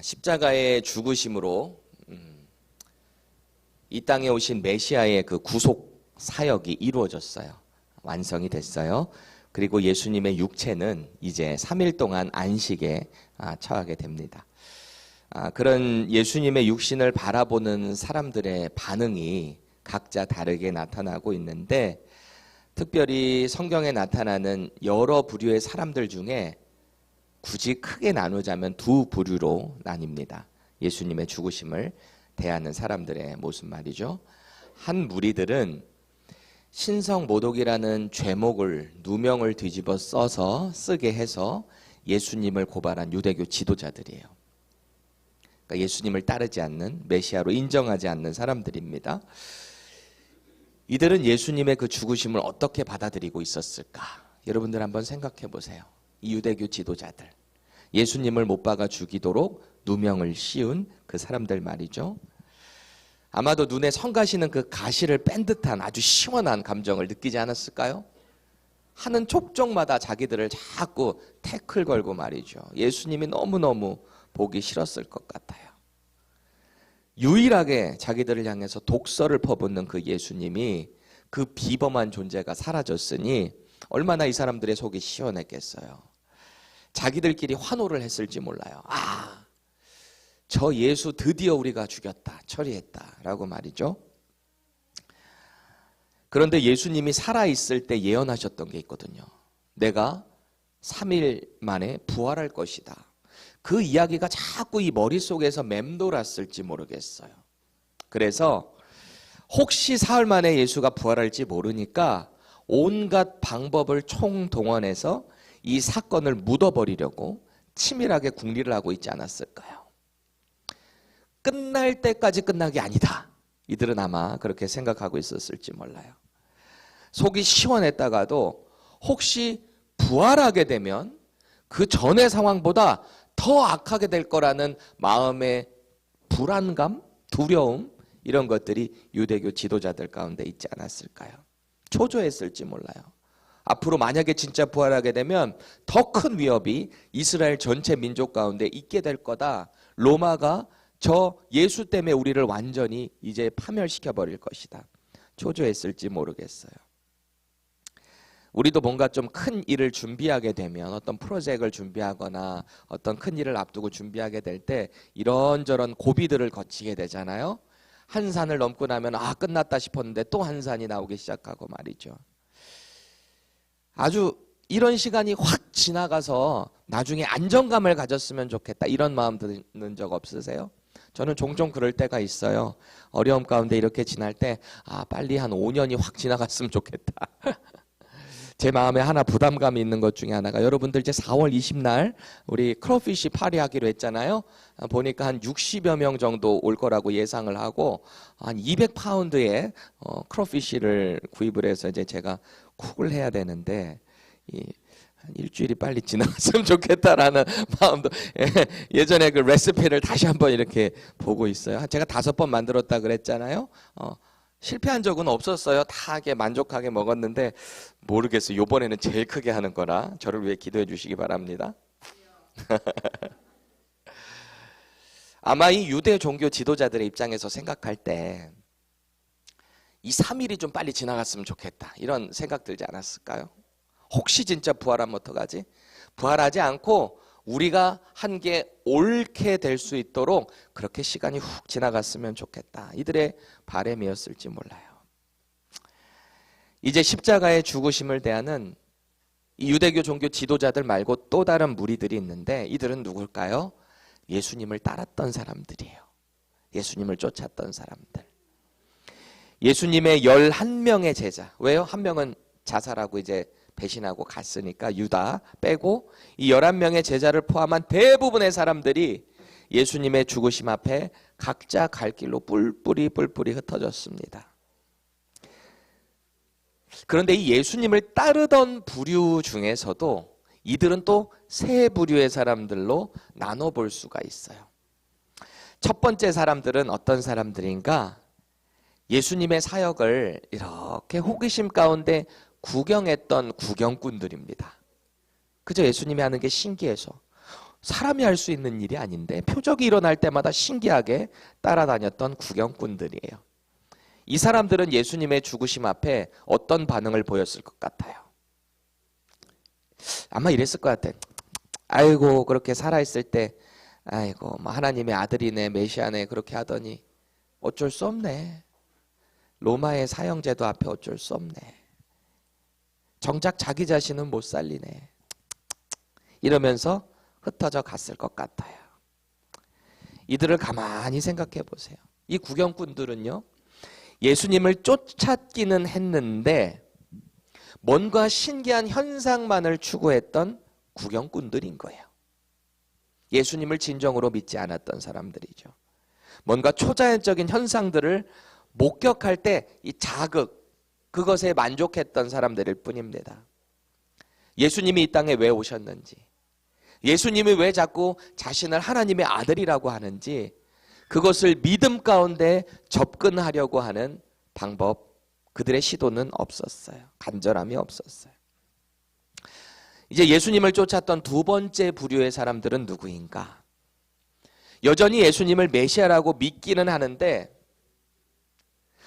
십자가의 죽으심으로 이 땅에 오신 메시아의 그 구속 사역이 이루어졌어요. 완성이 됐어요. 그리고 예수님의 육체는 이제 3일 동안 안식에 처하게 됩니다. 그런 예수님의 육신을 바라보는 사람들의 반응이 각자 다르게 나타나고 있는데, 특별히 성경에 나타나는 여러 부류의 사람들 중에 굳이 크게 나누자면 두 부류로 나뉩니다. 예수님의 죽으심을 대하는 사람들의 모습 말이죠. 한 무리들은 신성모독이라는 죄목을 누명을 뒤집어 써서 쓰게 해서 예수님을 고발한 유대교 지도자들이에요. 그러니까 예수님을 따르지 않는, 메시아로 인정하지 않는 사람들입니다. 이들은 예수님의 그 죽으심을 어떻게 받아들이고 있었을까? 여러분들 한번 생각해 보세요. 이 유대교 지도자들, 예수님을 못 박아 죽이도록 누명을 씌운 그 사람들 말이죠. 아마도 눈에 성가시는 그 가시를 뺀 듯한 아주 시원한 감정을 느끼지 않았을까요? 하는 족족마다 자기들을 자꾸 태클 걸고 말이죠. 예수님이 너무너무 보기 싫었을 것 같아요. 유일하게 자기들을 향해서 독설을 퍼붓는 그 예수님이, 그 비범한 존재가 사라졌으니 얼마나 이 사람들의 속이 시원했겠어요. 자기들끼리 환호를 했을지 몰라요. 저 예수 드디어 우리가 죽였다, 처리했다 라고 말이죠. 그런데 예수님이 살아있을 때 예언하셨던 게 있거든요. 내가 3일 만에 부활할 것이다. 그 이야기가 자꾸 이 머릿속에서 맴돌았을지 모르겠어요. 그래서 혹시 사흘 만에 예수가 부활할지 모르니까 온갖 방법을 총동원해서 이 사건을 묻어버리려고 치밀하게 궁리를 하고 있지 않았을까요? 끝날 때까지 끝난 게 아니다. 이들은 아마 그렇게 생각하고 있었을지 몰라요. 속이 시원했다가도 혹시 부활하게 되면 그 전의 상황보다 더 악하게 될 거라는 마음의 불안감, 두려움, 이런 것들이 유대교 지도자들 가운데 있지 않았을까요? 초조했을지 몰라요. 앞으로 만약에 진짜 부활하게 되면 더 큰 위협이 이스라엘 전체 민족 가운데 있게 될 거다. 로마가 저 예수 때문에 우리를 완전히 이제 파멸시켜 버릴 것이다. 초조했을지 모르겠어요. 우리도 뭔가 좀 큰 일을 준비하게 되면, 어떤 프로젝트를 준비하거나 어떤 큰 일을 앞두고 준비하게 될 때 이런저런 고비들을 거치게 되잖아요. 한 산을 넘고 나면 끝났다 싶었는데 또 한 산이 나오기 시작하고 말이죠. 아주 이런 시간이 확 지나가서 나중에 안정감을 가졌으면 좋겠다, 이런 마음 드는 적 없으세요? 저는 종종 그럴 때가 있어요. 어려움 가운데 이렇게 지날 때 빨리 한 5년이 확 지나갔으면 좋겠다. 제 마음에 하나 부담감이 있는 것 중에 하나가, 여러분들 이제 4월 20날 우리 크로피시 파리 하기로 했잖아요. 보니까 한 60여 명 정도 올 거라고 예상을 하고, 한 200파운드의 크로피시를 구입을 해서 이제 제가 쿡을 해야 되는데, 한 일주일이 빨리 지나갔으면 좋겠다라는 마음도, 예전에 그 레시피를 다시 한번 이렇게 보고 있어요. 제가 5번 만들었다 그랬잖아요. 실패한 적은 없었어요. 다 하게 만족하게 먹었는데, 모르겠어요. 이번에는 제일 크게 하는 거라 저를 위해 기도해 주시기 바랍니다. 아마 이 유대 종교 지도자들의 입장에서 생각할 때 이 3일이 좀 빨리 지나갔으면 좋겠다, 이런 생각 들지 않았을까요? 혹시 진짜 부활하면 어떡하지? 부활하지 않고 우리가 한 게 옳게 될 수 있도록 그렇게 시간이 훅 지나갔으면 좋겠다, 이들의 바람이었을지 몰라요. 이제 십자가의 죽으심을 대하는 이 유대교 종교 지도자들 말고 또 다른 무리들이 있는데, 이들은 누굴까요? 예수님을 따랐던 사람들이에요. 예수님을 쫓았던 사람들. 예수님의 11명의 제자. 왜요? 한 명은 자살하고 이제 배신하고 갔으니까 유다 빼고 이 11명의 제자를 포함한 대부분의 사람들이 예수님의 죽으심 앞에 각자 갈 길로 뿔뿔이 흩어졌습니다. 그런데 이 예수님을 따르던 부류 중에서도 이들은 또 세 부류의 사람들로 나눠볼 수가 있어요. 첫 번째 사람들은 어떤 사람들인가? 예수님의 사역을 이렇게 호기심 가운데 구경했던 구경꾼들입니다. 그저 예수님이 하는 게 신기해서 사람이 할 수 있는 일이 아닌데 표적이 일어날 때마다 신기하게 따라다녔던 구경꾼들이에요. 이 사람들은 예수님의 죽으심 앞에 어떤 반응을 보였을 것 같아요? 아마 이랬을 것 같아. 아이고 그렇게 살아있을 때 아이고 뭐 하나님의 아들이네 메시아네 그렇게 하더니 어쩔 수 없네. 로마의 사형제도 앞에 어쩔 수 없네. 정작 자기 자신은 못 살리네. 이러면서 흩어져 갔을 것 같아요. 이들을 가만히 생각해 보세요. 이 구경꾼들은요, 예수님을 쫓았기는 했는데 뭔가 신기한 현상만을 추구했던 구경꾼들인 거예요. 예수님을 진정으로 믿지 않았던 사람들이죠. 뭔가 초자연적인 현상들을 목격할 때 이 자극, 그것에 만족했던 사람들일 뿐입니다. 예수님이 이 땅에 왜 오셨는지, 예수님이 왜 자꾸 자신을 하나님의 아들이라고 하는지, 그것을 믿음 가운데 접근하려고 하는 방법, 그들의 시도는 없었어요. 간절함이 없었어요. 이제 예수님을 쫓았던 두 번째 부류의 사람들은 누구인가? 여전히 예수님을 메시아라고 믿기는 하는데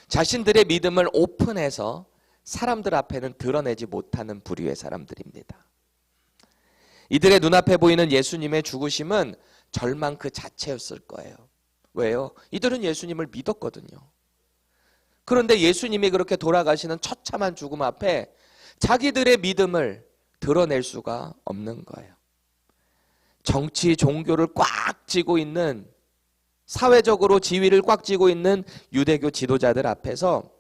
자신들의 믿음을 오픈해서 사람들 앞에는 드러내지 못하는 부류의 사람들입니다. 이들의 눈앞에 보이는 예수님의 죽으심은 절망 그 자체였을 거예요. 왜요? 이들은 예수님을 믿었거든요. 그런데 예수님이 그렇게 돌아가시는 처참한 죽음 앞에 자기들의 믿음을 드러낼 수가 없는 거예요. 정치, 종교를 꽉 쥐고 있는, 사회적으로 지위를 꽉 쥐고 있는 유대교 지도자들 앞에서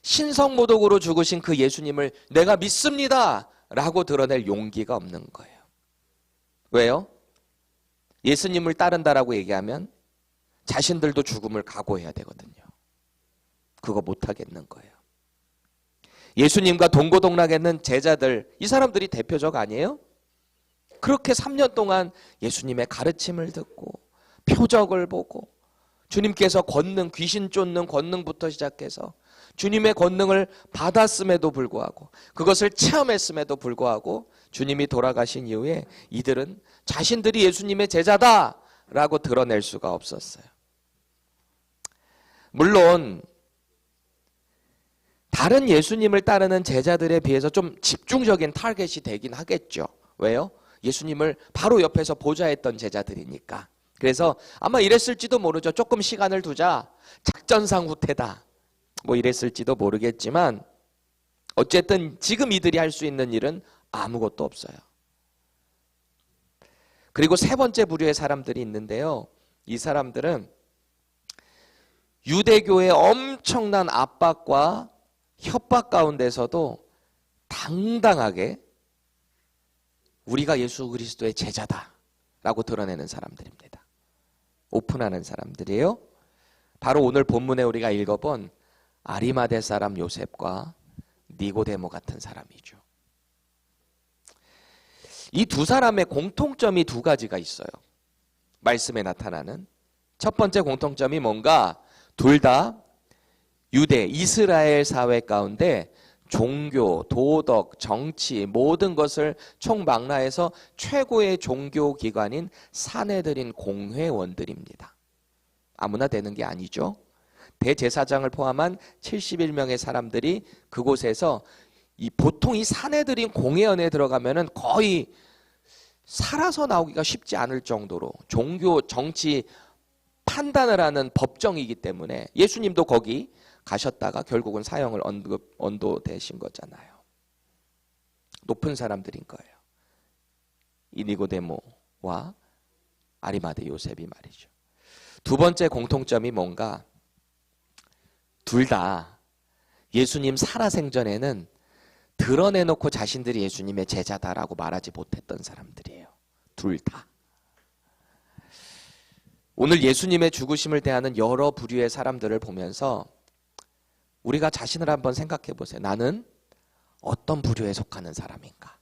신성모독으로 죽으신 그 예수님을 내가 믿습니다 라고 드러낼 용기가 없는 거예요. 왜요? 예수님을 따른다라고 얘기하면 자신들도 죽음을 각오해야 되거든요. 그거 못하겠는 거예요. 예수님과 동고동락했는 제자들, 이 사람들이 대표적 아니에요? 그렇게 3년 동안 예수님의 가르침을 듣고 표적을 보고 주님께서 권능, 귀신 쫓는 권능부터 시작해서 주님의 권능을 받았음에도 불구하고, 그것을 체험했음에도 불구하고 주님이 돌아가신 이후에 이들은 자신들이 예수님의 제자다라고 드러낼 수가 없었어요. 물론 다른 예수님을 따르는 제자들에 비해서 좀 집중적인 타겟이 되긴 하겠죠. 왜요? 예수님을 바로 옆에서 보좌했던 제자들이니까. 그래서 아마 이랬을지도 모르죠. 조금 시간을 두자. 작전상 후퇴다. 뭐 이랬을지도 모르겠지만 어쨌든 지금 이들이 할 수 있는 일은 아무것도 없어요. 그리고 세 번째 부류의 사람들이 있는데요. 이 사람들은 유대교의 엄청난 압박과 협박 가운데서도 당당하게 우리가 예수 그리스도의 제자다라고 드러내는 사람들입니다. 오픈하는 사람들이에요. 바로 오늘 본문에 우리가 읽어본 아리마대 사람 요셉과 니고데모 같은 사람이죠. 이 두 사람의 공통점이 두 가지가 있어요. 말씀에 나타나는 첫 번째 공통점이 뭔가, 둘 다 유대, 이스라엘 사회 가운데 종교, 도덕, 정치 모든 것을 총망라해서 최고의 종교기관인 사내들인 공회원들입니다. 아무나 되는 게 아니죠. 대제사장을 포함한 71명의 사람들이 그곳에서 보통 이 사내들인 공회원에 들어가면은 거의 살아서 나오기가 쉽지 않을 정도로 종교, 정치 판단을 하는 법정이기 때문에 예수님도 거기 가셨다가 결국은 사형을 언도되신 거잖아요. 높은 사람들인 거예요. 이 니고데모와 아리마대 요셉이 말이죠. 두 번째 공통점이 뭔가, 둘 다 예수님 살아생전에는 드러내놓고 자신들이 예수님의 제자다라고 말하지 못했던 사람들이에요. 둘 다. 오늘 예수님의 죽으심을 대하는 여러 부류의 사람들을 보면서 우리가 자신을 한번 생각해 보세요. 나는 어떤 부류에 속하는 사람인가?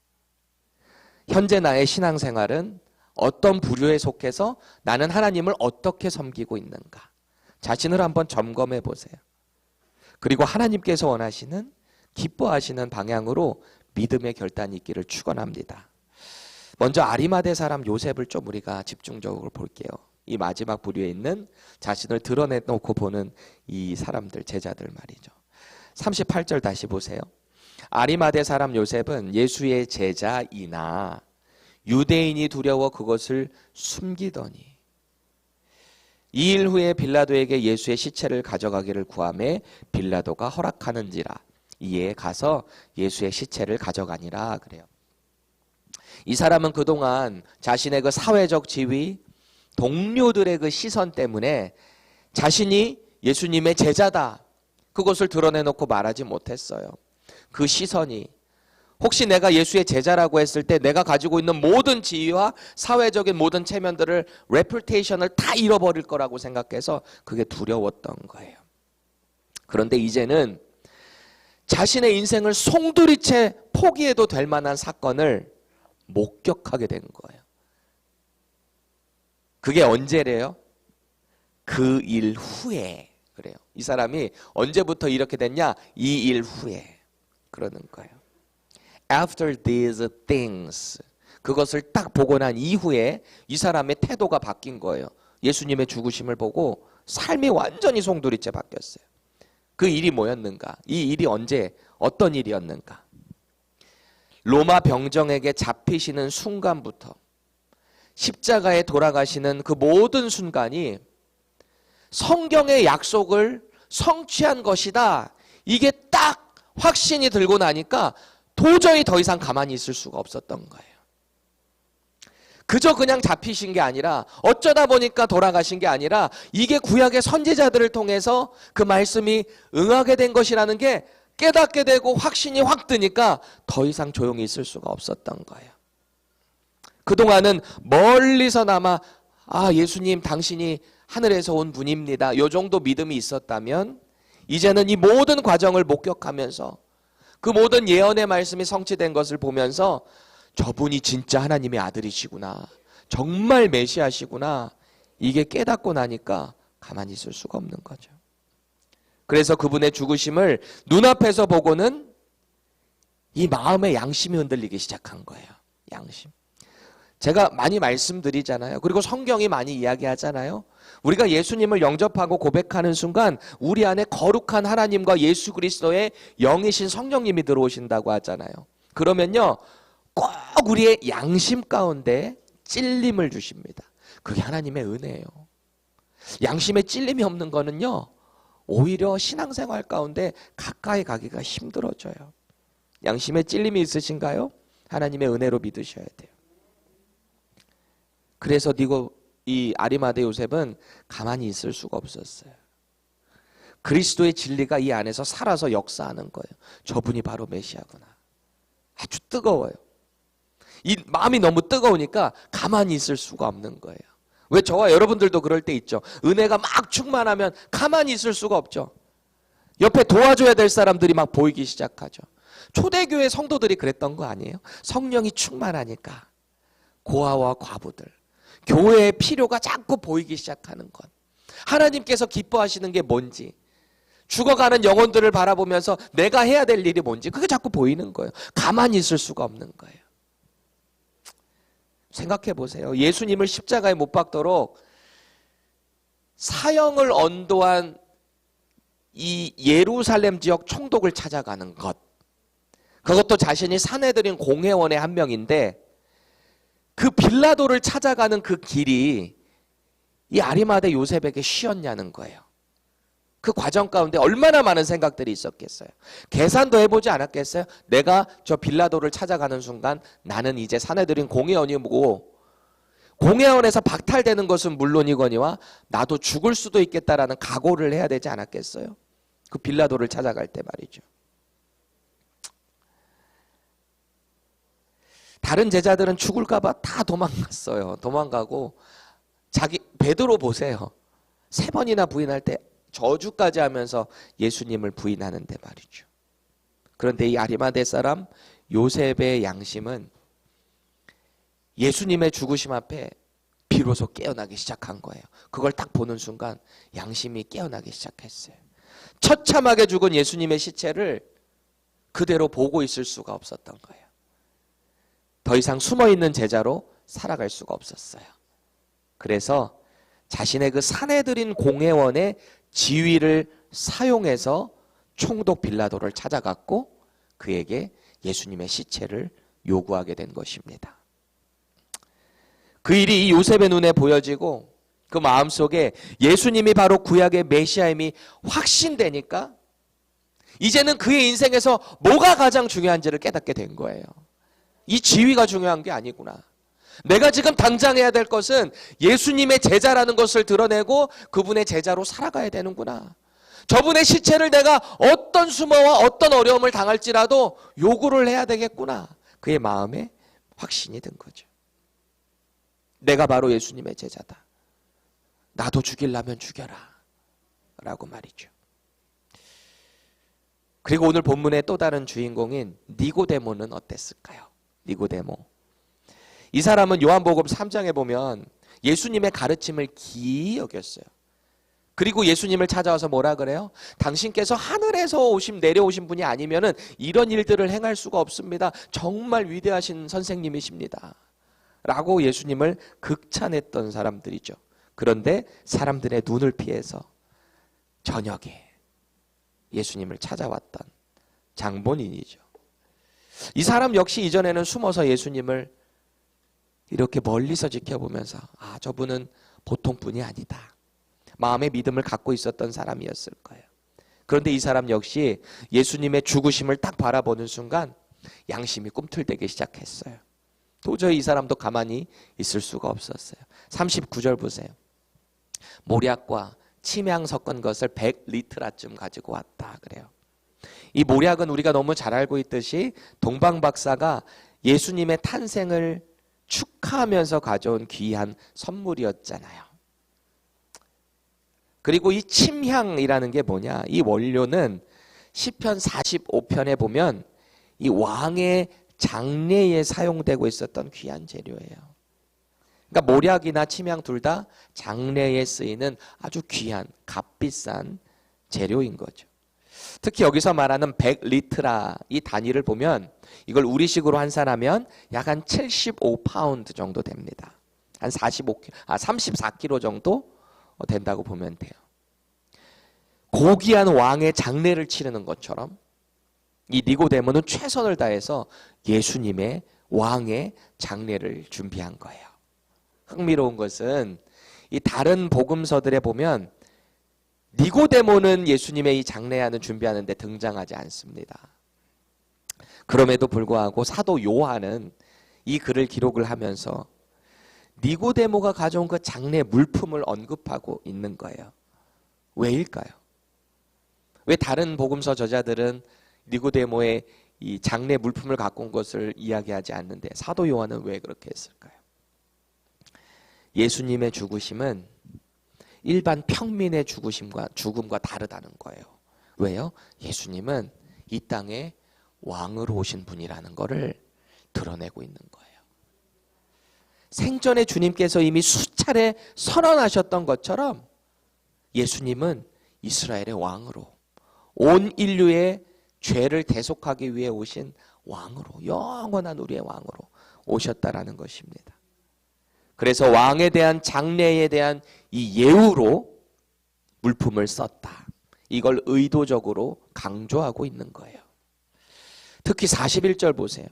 현재 나의 신앙생활은 어떤 부류에 속해서 나는 하나님을 어떻게 섬기고 있는가? 자신을 한번 점검해 보세요. 그리고 하나님께서 원하시는, 기뻐하시는 방향으로 믿음의 결단이 있기를 축원합니다. 먼저 아리마대 사람 요셉을 좀 우리가 집중적으로 볼게요. 이 마지막 부류에 있는 자신을 드러내놓고 보는 이 사람들, 제자들 말이죠. 38절 다시 보세요. 아리마대 사람 요셉은 예수의 제자이나 유대인이 두려워 그것을 숨기더니 2일 후에 빌라도에게 예수의 시체를 가져가기를 구하매 빌라도가 허락하는지라 이에 가서 예수의 시체를 가져가니라 그래요. 이 사람은 그동안 자신의 그 사회적 지위, 동료들의 그 시선 때문에 자신이 예수님의 제자다, 그것을 드러내놓고 말하지 못했어요. 그 시선이 혹시 내가 예수의 제자라고 했을 때 내가 가지고 있는 모든 지위와 사회적인 모든 체면들을 레퓨테이션을 다 잃어버릴 거라고 생각해서 그게 두려웠던 거예요. 그런데 이제는 자신의 인생을 송두리째 포기해도 될 만한 사건을 목격하게 된 거예요. 그게 언제래요? 그 일 후에 그래요. 이 사람이 언제부터 이렇게 됐냐? 이 일 후에 그러는 거예요. After these things, 그것을 딱 보고 난 이후에 이 사람의 태도가 바뀐 거예요. 예수님의 죽으심을 보고 삶이 완전히 송두리째 바뀌었어요. 그 일이 뭐였는가? 이 일이 언제 어떤 일이었는가? 로마 병정에게 잡히시는 순간부터 십자가에 돌아가시는 그 모든 순간이 성경의 약속을 성취한 것이다. 이게 딱 확신이 들고 나니까 도저히 더 이상 가만히 있을 수가 없었던 거예요. 그저 그냥 잡히신 게 아니라 어쩌다 보니까 돌아가신 게 아니라 이게 구약의 선지자들을 통해서 그 말씀이 응하게 된 것이라는 게 깨닫게 되고 확신이 확 드니까 더 이상 조용히 있을 수가 없었던 거예요. 그동안은 멀리서나마 예수님 당신이 하늘에서 온 분입니다. 요 정도 믿음이 있었다면 이제는 이 모든 과정을 목격하면서 그 모든 예언의 말씀이 성취된 것을 보면서 저분이 진짜 하나님의 아들이시구나, 정말 메시아시구나, 이게 깨닫고 나니까 가만히 있을 수가 없는 거죠. 그래서 그분의 죽으심을 눈앞에서 보고는 이 마음의 양심이 흔들리기 시작한 거예요. 양심. 제가 많이 말씀드리잖아요. 그리고 성경이 많이 이야기하잖아요. 우리가 예수님을 영접하고 고백하는 순간 우리 안에 거룩한 하나님과 예수 그리스도의 영이신 성령님이 들어오신다고 하잖아요. 그러면요, 꼭 우리의 양심 가운데 찔림을 주십니다. 그게 하나님의 은혜예요. 양심에 찔림이 없는 거는요, 오히려 신앙생활 가운데 가까이 가기가 힘들어져요. 양심에 찔림이 있으신가요? 하나님의 은혜로 믿으셔야 돼요. 그래서 이 아리마대 요셉은 가만히 있을 수가 없었어요. 그리스도의 진리가 이 안에서 살아서 역사하는 거예요. 저분이 바로 메시아구나. 아주 뜨거워요. 이 마음이 너무 뜨거우니까 가만히 있을 수가 없는 거예요. 왜 저와 여러분들도 그럴 때 있죠. 은혜가 막 충만하면 가만히 있을 수가 없죠. 옆에 도와줘야 될 사람들이 막 보이기 시작하죠. 초대교회 성도들이 그랬던 거 아니에요? 성령이 충만하니까 고아와 과부들, 교회의 필요가 자꾸 보이기 시작하는 것. 하나님께서 기뻐하시는 게 뭔지, 죽어가는 영혼들을 바라보면서 내가 해야 될 일이 뭔지 그게 자꾸 보이는 거예요. 가만히 있을 수가 없는 거예요. 생각해 보세요. 예수님을 십자가에 못 박도록 사형을 언도한 이 예루살렘 지역 총독을 찾아가는 것, 그것도 자신이 사내들인 공회원의 한 명인데 그 빌라도를 찾아가는 그 길이 이 아리마대 요셉에게 쉬었냐는 거예요. 그 과정 가운데 얼마나 많은 생각들이 있었겠어요. 계산도 해보지 않았겠어요? 내가 저 빌라도를 찾아가는 순간 나는 이제 사내들인 공회원이고 공회원에서 박탈되는 것은 물론이거니와 나도 죽을 수도 있겠다라는 각오를 해야 되지 않았겠어요? 그 빌라도를 찾아갈 때 말이죠. 다른 제자들은 죽을까 봐 다 도망갔어요. 도망가고 베드로 보세요. 3번이나 부인할 때 저주까지 하면서 예수님을 부인하는데 말이죠. 그런데 이 아리마대 사람 요셉의 양심은 예수님의 죽으심 앞에 비로소 깨어나기 시작한 거예요. 그걸 딱 보는 순간 양심이 깨어나기 시작했어요. 처참하게 죽은 예수님의 시체를 그대로 보고 있을 수가 없었던 거예요. 더 이상 숨어있는 제자로 살아갈 수가 없었어요. 그래서 자신의 그 사내들인 공회원의 지위를 사용해서 총독 빌라도를 찾아갔고 그에게 예수님의 시체를 요구하게 된 것입니다. 그 일이 이 요셉의 눈에 보여지고 그 마음속에 예수님이 바로 구약의 메시아임이 확신되니까 이제는 그의 인생에서 뭐가 가장 중요한지를 깨닫게 된 거예요. 이 지위가 중요한 게 아니구나. 내가 지금 당장 해야 될 것은 예수님의 제자라는 것을 드러내고 그분의 제자로 살아가야 되는구나. 저분의 시체를 내가 어떤 수모와 어떤 어려움을 당할지라도 요구를 해야 되겠구나. 그의 마음에 확신이 든 거죠. 내가 바로 예수님의 제자다. 나도 죽이려면 죽여라. 라고 말이죠. 그리고 오늘 본문의 또 다른 주인공인 니고데모는 어땠을까요? 니고데모. 이 사람은 요한복음 3장에 보면 예수님의 가르침을 기이 여겼어요. 그리고 예수님을 찾아와서 뭐라 그래요? 당신께서 하늘에서 내려오신 분이 아니면은 이런 일들을 행할 수가 없습니다. 정말 위대하신 선생님이십니다. 라고 예수님을 극찬했던 사람들이죠. 그런데 사람들의 눈을 피해서 저녁에 예수님을 찾아왔던 장본인이죠. 이 사람 역시 이전에는 숨어서 예수님을 이렇게 멀리서 지켜보면서 저분은 보통 분이 아니다. 마음의 믿음을 갖고 있었던 사람이었을 거예요. 그런데 이 사람 역시 예수님의 죽으심을 딱 바라보는 순간 양심이 꿈틀대기 시작했어요. 도저히 이 사람도 가만히 있을 수가 없었어요. 39절 보세요. 모략과 침향 섞은 것을 100리트라쯤 가지고 왔다 그래요. 이 모략은 우리가 너무 잘 알고 있듯이 동방박사가 예수님의 탄생을 축하하면서 가져온 귀한 선물이었잖아요. 그리고 이 침향이라는 게 뭐냐? 이 원료는 시편 45편에 보면 이 왕의 장례에 사용되고 있었던 귀한 재료예요. 그러니까 모략이나 침향 둘 다 장례에 쓰이는 아주 귀한 값비싼 재료인 거죠. 특히 여기서 말하는 100리트라 이 단위를 보면 이걸 우리식으로 환산하면 약 한 75파운드 정도 됩니다. 한 34kg 정도 된다고 보면 돼요. 고귀한 왕의 장례를 치르는 것처럼 이 니고데모는 최선을 다해서 예수님의 왕의 장례를 준비한 거예요. 흥미로운 것은 이 다른 복음서들에 보면 니고데모는 예수님의 이 장례안을 준비하는데 등장하지 않습니다. 그럼에도 불구하고 사도 요한은 이 글을 기록을 하면서 니고데모가 가져온 그 장례 물품을 언급하고 있는 거예요. 왜일까요? 왜 다른 복음서 저자들은 니고데모의 이 장례 물품을 갖고 온 것을 이야기하지 않는데 사도 요한은 왜 그렇게 했을까요? 예수님의 죽으심은 일반 평민의 죽음과 다르다는 거예요. 왜요? 예수님은 이 땅에 왕으로 오신 분이라는 것을 드러내고 있는 거예요. 생전에 주님께서 이미 수차례 선언하셨던 것처럼 예수님은 이스라엘의 왕으로 온 인류의 죄를 대속하기 위해 오신 왕으로, 영원한 우리의 왕으로 오셨다라는 것입니다. 그래서 왕에 대한 장례에 대한 이 예우로 물품을 썼다. 이걸 의도적으로 강조하고 있는 거예요. 특히 41절 보세요.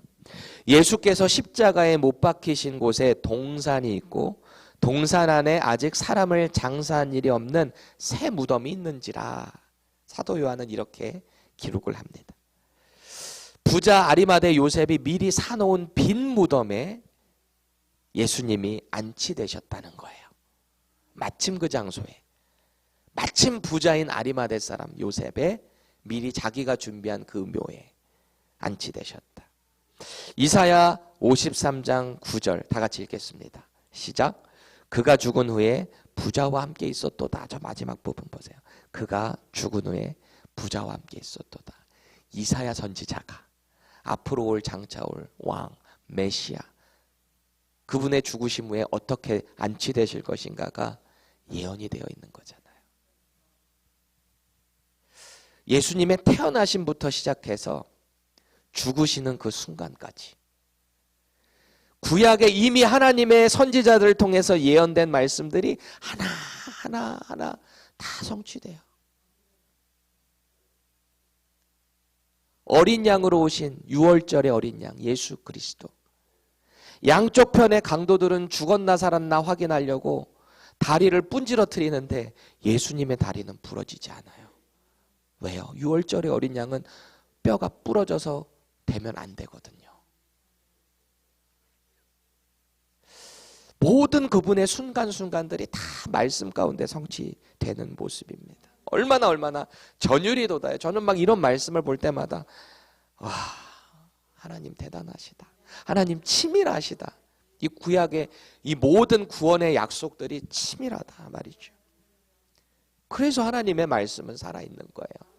예수께서 십자가에 못 박히신 곳에 동산이 있고 동산 안에 아직 사람을 장사한 일이 없는 새 무덤이 있는지라. 사도 요한은 이렇게 기록을 합니다. 부자 아리마대 요셉이 미리 사놓은 빈 무덤에 예수님이 안치되셨다는 거예요. 마침 그 장소에, 마침 부자인 아리마대 사람 요셉의 미리 자기가 준비한 그 묘에 안치되셨다. 이사야 53장 9절 다 같이 읽겠습니다. 시작. 그가 죽은 후에 부자와 함께 있었도다. 저 마지막 부분 보세요. 그가 죽은 후에 부자와 함께 있었도다. 이사야 선지자가 앞으로 올 장차 올 왕 메시아 그분의 죽으심 후에 어떻게 안치되실 것인가가 예언이 되어 있는 거잖아요. 예수님의 태어나심부터 시작해서 죽으시는 그 순간까지 구약에 이미 하나님의 선지자들을 통해서 예언된 말씀들이 하나 다 성취돼요. 어린 양으로 오신 6월절의 어린 양 예수 그리스도. 양쪽 편의 강도들은 죽었나 살았나 확인하려고 다리를 분지러뜨리는데 예수님의 다리는 부러지지 않아요. 왜요? 6월절의 어린 양은 뼈가 부러져서 되면 안 되거든요. 모든 그분의 순간순간들이 다 말씀 가운데 성취되는 모습입니다. 얼마나 전율이 돋아요. 저는 막 이런 말씀을 볼 때마다 와, 하나님 대단하시다. 하나님 치밀하시다. 이 구약의 이 모든 구원의 약속들이 치밀하다 말이죠. 그래서 하나님의 말씀은 살아있는 거예요.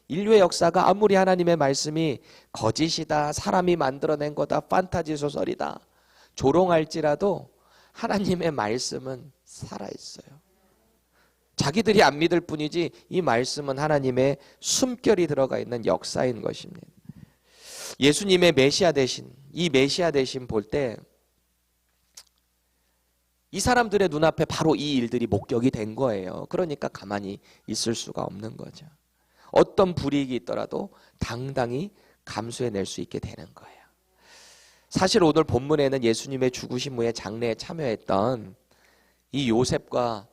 인류의 역사가 아무리 하나님의 말씀이 거짓이다, 사람이 만들어낸 거다, 판타지 소설이다 조롱할지라도 하나님의 말씀은 살아있어요. 자기들이 안 믿을 뿐이지 이 말씀은 하나님의 숨결이 들어가 있는 역사인 것입니다. 예수님의 메시아 되신, 이 메시아 되신 볼 때 이 사람들의 눈앞에 바로 이 일들이 목격이 된 거예요. 그러니까 가만히 있을 수가 없는 거죠. 어떤 불이익이 있더라도 당당히 감수해낼 수 있게 되는 거예요. 사실 오늘 본문에는 예수님의 죽으심 후에 장례에 참여했던 이 요셉과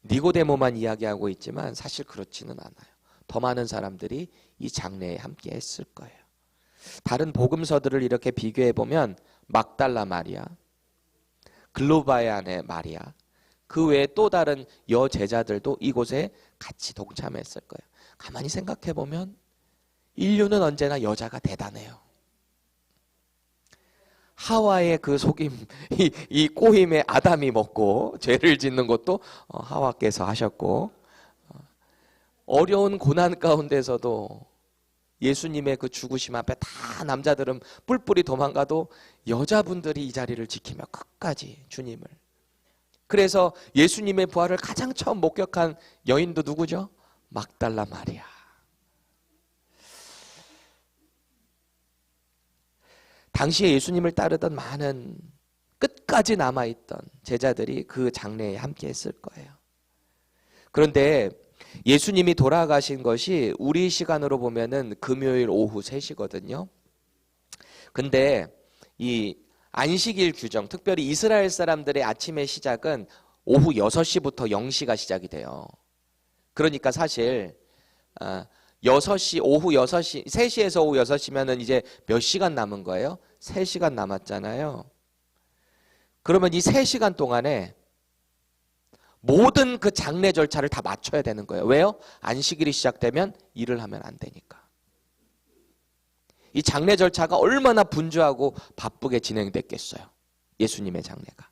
니고데모만 이야기하고 있지만 사실 그렇지는 않아요. 더 많은 사람들이 이 장례에 함께 했을 거예요. 다른 복음서들을 이렇게 비교해 보면 막달라 마리아, 글로바의 아내 마리아, 그 외에 또 다른 여제자들도 이곳에 같이 동참했을 거예요. 가만히 생각해 보면 인류는 언제나 여자가 대단해요. 하와의 그 속임, 이 꼬임에 아담이 먹고 죄를 짓는 것도 하와께서 하셨고, 어려운 고난 가운데서도 예수님의 그 죽으심 앞에 다 남자들은 뿔뿔이 도망가도 여자분들이 이 자리를 지키며 끝까지 주님을. 그래서 예수님의 부활을 가장 처음 목격한 여인도 누구죠? 막달라 마리아. 당시에 예수님을 따르던 많은 끝까지 남아있던 제자들이 그 장례에 함께 했을 거예요. 그런데 예수님이 돌아가신 것이 우리 시간으로 보면은 금요일 오후 3시거든요. 근데 이 안식일 규정, 특별히 이스라엘 사람들의 아침의 시작은 오후 6시부터 0시가 시작이 돼요. 그러니까 사실 6시, 오후 6시, 3시에서 오후 6시면은 이제 몇 시간 남은 거예요? 3시간 남았잖아요. 그러면 이 3시간 동안에 모든 그 장례 절차를 다 맞춰야 되는 거예요. 왜요? 안식일이 시작되면 일을 하면 안 되니까. 이 장례 절차가 얼마나 분주하고 바쁘게 진행됐겠어요. 예수님의 장례가.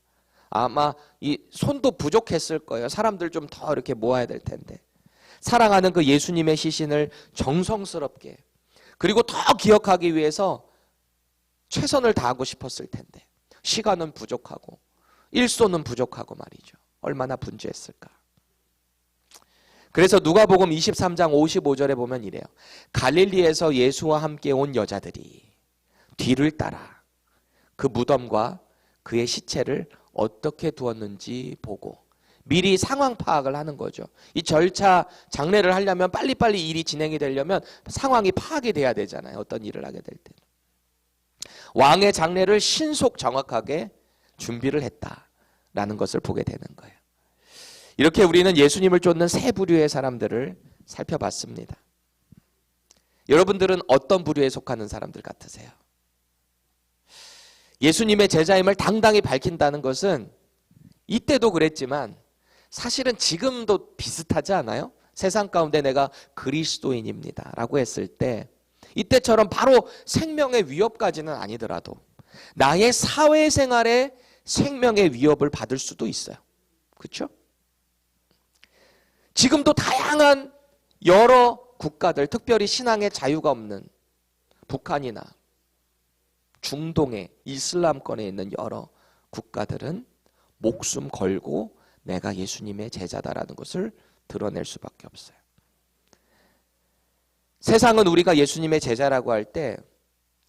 아마 이 손도 부족했을 거예요. 사람들 좀 더 이렇게 모아야 될 텐데. 사랑하는 그 예수님의 시신을 정성스럽게, 그리고 더 기억하기 위해서 최선을 다하고 싶었을 텐데 시간은 부족하고 일손은 부족하고 말이죠. 얼마나 분주했을까. 그래서 누가복음 23장 55절에 보면 이래요. 갈릴리에서 예수와 함께 온 여자들이 뒤를 따라 그 무덤과 그의 시체를 어떻게 두었는지 보고 미리 상황 파악을 하는 거죠. 이 절차, 장례를 하려면 빨리빨리 일이 진행이 되려면 상황이 파악이 돼야 되잖아요. 어떤 일을 하게 될 때. 왕의 장례를 신속 정확하게 준비를 했다라는 것을 보게 되는 거예요. 이렇게 우리는 예수님을 쫓는 세 부류의 사람들을 살펴봤습니다. 여러분들은 어떤 부류에 속하는 사람들 같으세요? 예수님의 제자임을 당당히 밝힌다는 것은 이때도 그랬지만 사실은 지금도 비슷하지 않아요? 세상 가운데 내가 그리스도인입니다 라고 했을 때 이때처럼 바로 생명의 위협까지는 아니더라도 나의 사회생활에 생명의 위협을 받을 수도 있어요. 그렇죠? 지금도 다양한 여러 국가들, 특별히 신앙의 자유가 없는 북한이나 중동의 이슬람권에 있는 여러 국가들은 목숨 걸고 내가 예수님의 제자다라는 것을 드러낼 수밖에 없어요. 세상은 우리가 예수님의 제자라고 할 때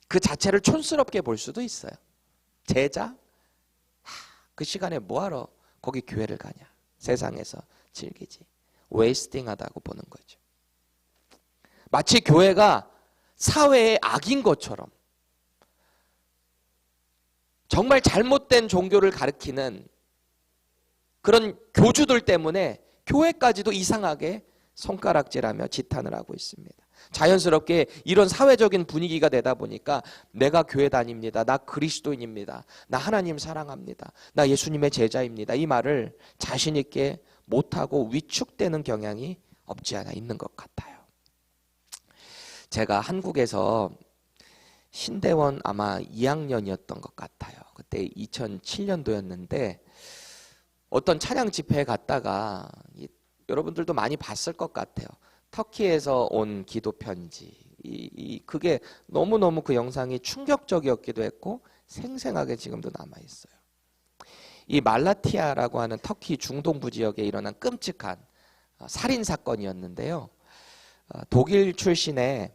그 자체를 촌스럽게 볼 수도 있어요. 제자? 그 시간에 뭐하러 거기 교회를 가냐. 세상에서 즐기지. 웨이스팅하다고 보는 거죠. 마치 교회가 사회의 악인 것처럼 정말 잘못된 종교를 가리키는 그런 교주들 때문에 교회까지도 이상하게 손가락질하며 지탄을 하고 있습니다. 자연스럽게 이런 사회적인 분위기가 되다 보니까 내가 교회 다닙니다. 나 그리스도인입니다. 나 하나님 사랑합니다. 나 예수님의 제자입니다. 이 말을 자신 있게 못하고 위축되는 경향이 없지 않아 있는 것 같아요. 제가 한국에서 신대원 아마 2학년이었던 것 같아요. 그때 2007년도였는데 어떤 차량 집회에 갔다가 여러분들도 많이 봤을 것 같아요. 터키에서 온 기도 편지. 그게 너무너무 그 영상이 충격적이었기도 했고 생생하게 지금도 남아 있어요. 이 말라티아라고 하는 터키 중동부 지역에 일어난 끔찍한 살인 사건이었는데요. 독일 출신의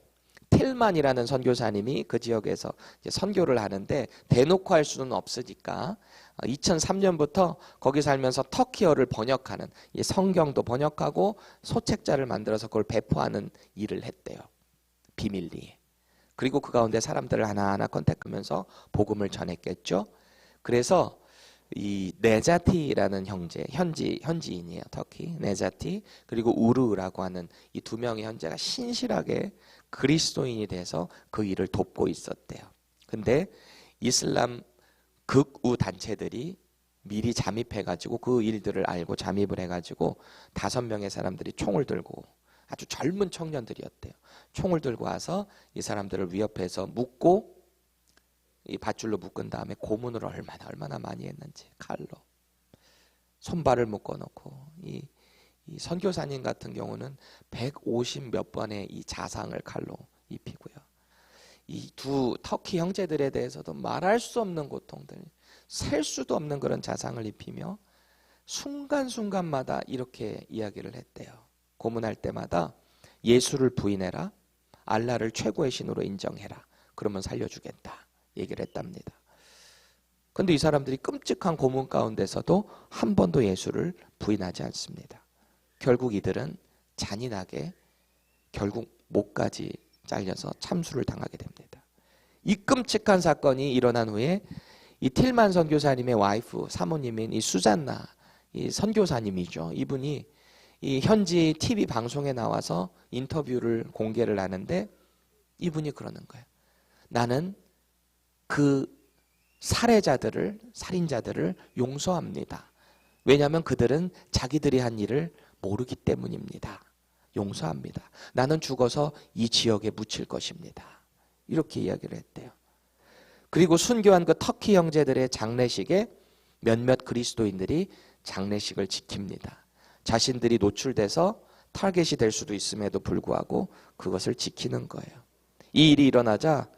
틸만이라는 선교사님이 그 지역에서 이제 선교를 하는데 대놓고 할 수는 없으니까 2003년부터 거기 살면서 터키어를 번역하는 성경도 번역하고 소책자를 만들어서 그걸 배포하는 일을 했대요. 비밀리에. 그리고 그 가운데 사람들을 하나하나 컨택하면서 복음을 전했겠죠. 그래서 이 네자티라는 현지인이에요. 터키 네자티 그리고 우르라고 하는 이 두 명의 형제가 신실하게 그리스도인이 돼서 그 일을 돕고 있었대요. 근데 이슬람 극우 단체들이 미리 잠입해가지고 그 일들을 알고 잠입을 해가지고 5명의 사람들이 총을 들고 아주 젊은 청년들이었대요. 총을 들고 와서 이 사람들을 위협해서 묶고 이 밧줄로 묶은 다음에 고문을 얼마나 많이 했는지 칼로 손발을 묶어놓고 이 선교사님 같은 경우는 150 몇 번의 이 자상을 칼로 입히고요. 이 두 터키 형제들에 대해서도 말할 수 없는 고통들, 셀 수도 없는 그런 자상을 입히며 순간순간마다 이렇게 이야기를 했대요. 고문할 때마다 예수를 부인해라, 알라를 최고의 신으로 인정해라, 그러면 살려주겠다 얘기를 했답니다. 근데 이 사람들이 끔찍한 고문 가운데서도 한 번도 예수를 부인하지 않습니다. 결국 이들은 잔인하게 결국 목까지 잘려서 참수를 당하게 됩니다. 이 끔찍한 사건이 일어난 후에 이 틸만 선교사님의 와이프 사모님인 이 수잔나 이 선교사님이죠. 이분이 이 현지 TV 방송에 나와서 인터뷰를 공개를 하는데 이분이 그러는 거예요. 나는 그 살인자들을 용서합니다. 왜냐하면 그들은 자기들이 한 일을 모르기 때문입니다. 용서합니다. 나는 죽어서 이 지역에 묻힐 것입니다. 이렇게 이야기를 했대요. 그리고 순교한 그 터키 형제들의 장례식에 몇몇 그리스도인들이 장례식을 지킵니다. 자신들이 노출돼서 타겟이 될 수도 있음에도 불구하고 그것을 지키는 거예요. 이 일이 일어나자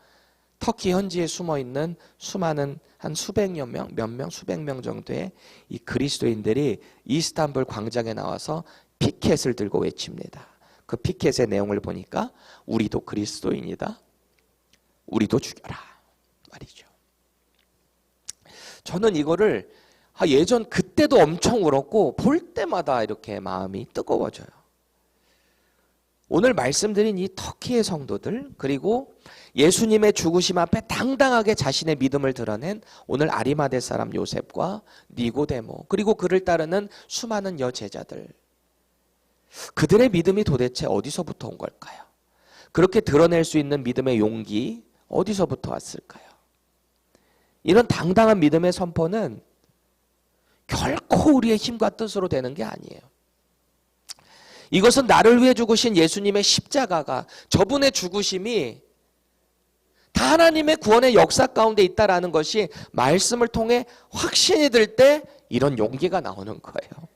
터키 현지에 숨어있는 수많은 한 수백여 명, 수백 명 정도의 이 그리스도인들이 이스탄불 광장에 나와서 피켓을 들고 외칩니다. 그 피켓의 내용을 보니까 우리도 그리스도인이다. 우리도 죽여라 말이죠. 저는 이거를 예전 그때도 엄청 울었고 볼 때마다 이렇게 마음이 뜨거워져요. 오늘 말씀드린 이 터키의 성도들 그리고 예수님의 죽으심 앞에 당당하게 자신의 믿음을 드러낸 오늘 아리마대 사람 요셉과 니고데모 그리고 그를 따르는 수많은 여제자들 그들의 믿음이 도대체 어디서부터 온 걸까요? 그렇게 드러낼 수 있는 믿음의 용기 어디서부터 왔을까요? 이런 당당한 믿음의 선포는 결코 우리의 힘과 뜻으로 되는 게 아니에요. 이것은 나를 위해 죽으신 예수님의 십자가가 저분의 죽으심이 다 하나님의 구원의 역사 가운데 있다라는 것이 말씀을 통해 확신이 들 때 이런 용기가 나오는 거예요.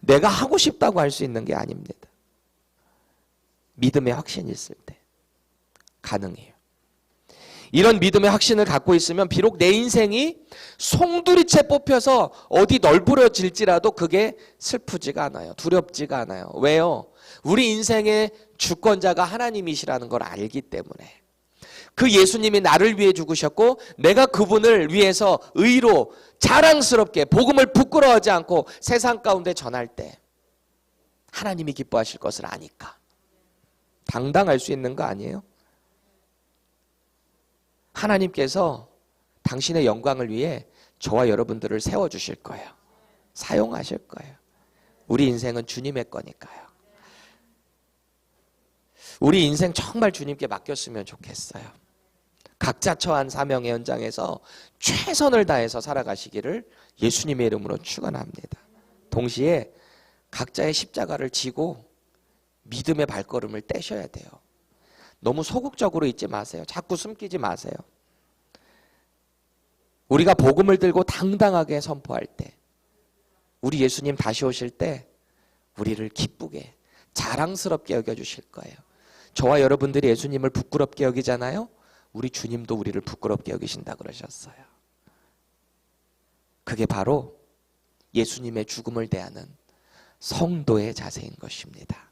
내가 하고 싶다고 할 수 있는 게 아닙니다. 믿음의 확신이 있을 때 가능해요. 이런 믿음의 확신을 갖고 있으면 비록 내 인생이 송두리째 뽑혀서 어디 널브러질지라도 그게 슬프지가 않아요. 두렵지가 않아요. 왜요? 우리 인생의 주권자가 하나님이시라는 걸 알기 때문에. 그 예수님이 나를 위해 죽으셨고 내가 그분을 위해서 의로 자랑스럽게 복음을 부끄러워하지 않고 세상 가운데 전할 때 하나님이 기뻐하실 것을 아니까 당당할 수 있는 거 아니에요? 하나님께서 당신의 영광을 위해 저와 여러분들을 세워주실 거예요. 사용하실 거예요. 우리 인생은 주님의 거니까요. 우리 인생 정말 주님께 맡겼으면 좋겠어요. 각자 처한 사명의 현장에서 최선을 다해서 살아가시기를 예수님의 이름으로 축원합니다. 동시에 각자의 십자가를 지고 믿음의 발걸음을 떼셔야 돼요. 너무 소극적으로 있지 마세요. 자꾸 숨기지 마세요. 우리가 복음을 들고 당당하게 선포할 때, 우리 예수님 다시 오실 때 우리를 기쁘게 자랑스럽게 여겨주실 거예요. 저와 여러분들이 예수님을 부끄럽게 여기잖아요. 우리 주님도 우리를 부끄럽게 여기신다 그러셨어요. 그게 바로 예수님의 죽음을 대하는 성도의 자세인 것입니다.